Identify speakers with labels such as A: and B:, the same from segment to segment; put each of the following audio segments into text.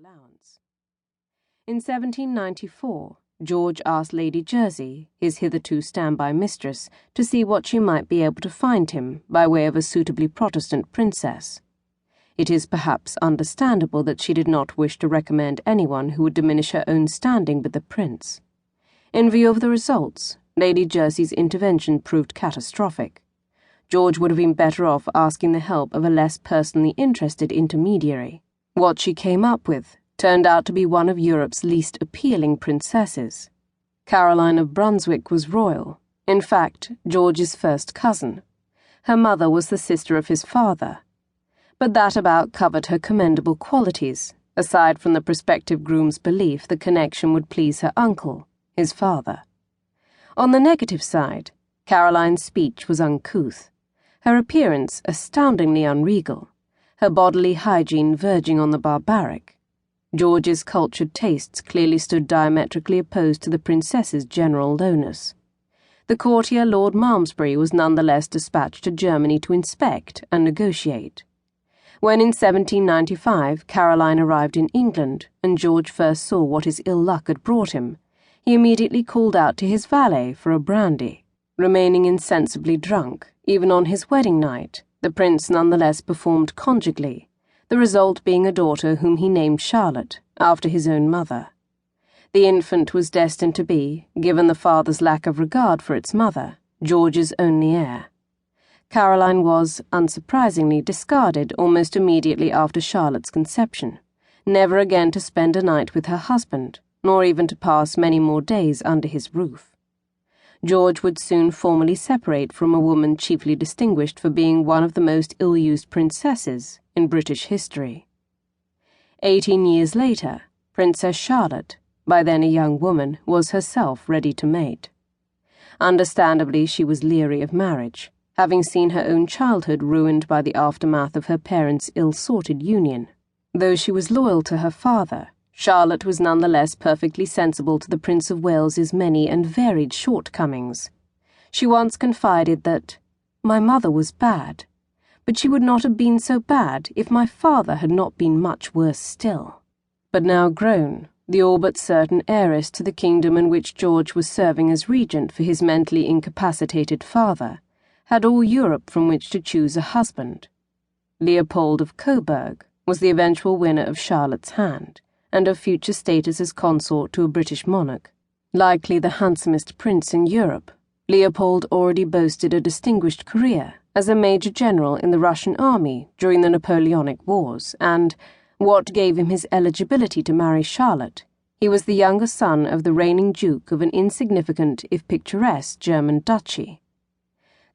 A: allowance. In 1794, George asked Lady Jersey, his hitherto standby mistress, to see what she might be able to find him by way of a suitably Protestant princess. It is perhaps understandable that she did not wish to recommend anyone who would diminish her own standing with the prince. In view of the results, Lady Jersey's intervention proved catastrophic. George would have been better off asking the help of a less personally interested intermediary. What she came up with turned out to be one of Europe's least appealing princesses. Caroline of Brunswick was royal, in fact, George's first cousin. Her mother was the sister of his father. But that about covered her commendable qualities, aside from the prospective groom's belief the connection would please her uncle, his father. On the negative side, Caroline's speech was uncouth, her appearance astoundingly unregal, her bodily hygiene verging on the barbaric. George's cultured tastes clearly stood diametrically opposed to the princess's general lowness. The courtier Lord Malmesbury was nonetheless dispatched to Germany to inspect and negotiate. When in 1795 Caroline arrived in England and George first saw what his ill luck had brought him, he immediately called out to his valet for a brandy. Remaining insensibly drunk, even on his wedding night, the prince nonetheless performed conjugally, the result being a daughter whom he named Charlotte, after his own mother. The infant was destined to be, given the father's lack of regard for its mother, George's only heir. Caroline was, unsurprisingly, discarded almost immediately after Charlotte's conception, never again to spend a night with her husband, nor even to pass many more days under his roof. George would soon formally separate from a woman chiefly distinguished for being one of the most ill-used princesses in British history. 18 years later, Princess Charlotte, by then a young woman, was herself ready to mate. Understandably, she was leery of marriage, having seen her own childhood ruined by the aftermath of her parents' ill-sorted union. Though she was loyal to her father, Charlotte was nonetheless perfectly sensible to the Prince of Wales's many and varied shortcomings. She once confided that, "My mother was bad, but she would not have been so bad if my father had not been much worse still." But now grown, the all but certain heiress to the kingdom in which George was serving as regent for his mentally incapacitated father, had all Europe from which to choose a husband. Leopold of Coburg was the eventual winner of Charlotte's hand, and of future status as consort to a British monarch. Likely the handsomest prince in Europe, Leopold already boasted a distinguished career as a major general in the Russian army during the Napoleonic Wars, and, what gave him his eligibility to marry Charlotte, he was the younger son of the reigning duke of an insignificant, if picturesque, German duchy.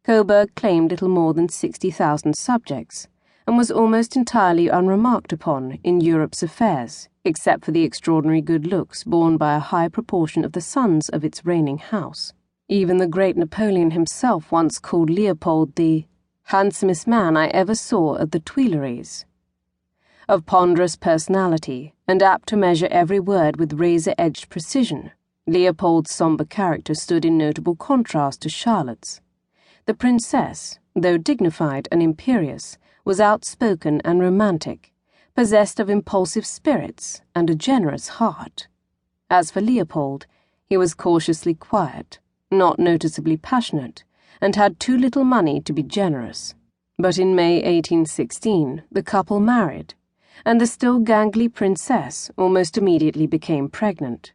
A: Coburg claimed little more than 60,000 subjects, and was almost entirely unremarked upon in Europe's affairs, except for the extraordinary good looks borne by a high proportion of the sons of its reigning house. Even the great Napoleon himself once called Leopold the handsomest man I ever saw at the Tuileries. Of ponderous personality, and apt to measure every word with razor-edged precision, Leopold's sombre character stood in notable contrast to Charlotte's. The princess, though dignified and imperious, was outspoken and romantic, possessed of impulsive spirits and a generous heart. As for Leopold, he was cautiously quiet, not noticeably passionate, and had too little money to be generous. But in May 1816, the couple married, and the still gangly princess almost immediately became pregnant.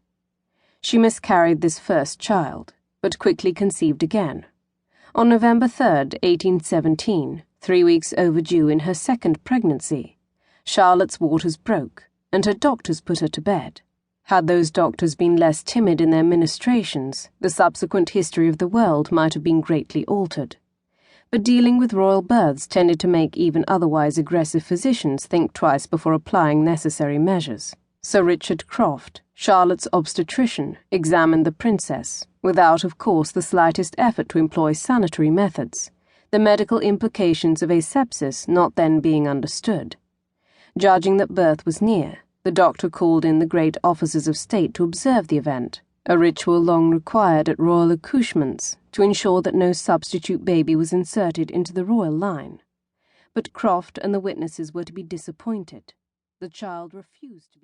A: She miscarried this first child, but quickly conceived again. On November 3, 1817, 3 weeks overdue in her second pregnancy, Charlotte's waters broke, and her doctors put her to bed. Had those doctors been less timid in their ministrations, the subsequent history of the world might have been greatly altered. But dealing with royal births tended to make even otherwise aggressive physicians think twice before applying necessary measures. Sir Richard Croft, Charlotte's obstetrician, examined the princess, without, of course, the slightest effort to employ sanitary methods, the medical implications of asepsis not then being understood. Judging that birth was near, the doctor called in the great officers of state to observe the event, a ritual long required at royal accouchements to ensure that no substitute baby was inserted into the royal line. But Croft and the witnesses were to be disappointed. The child refused to be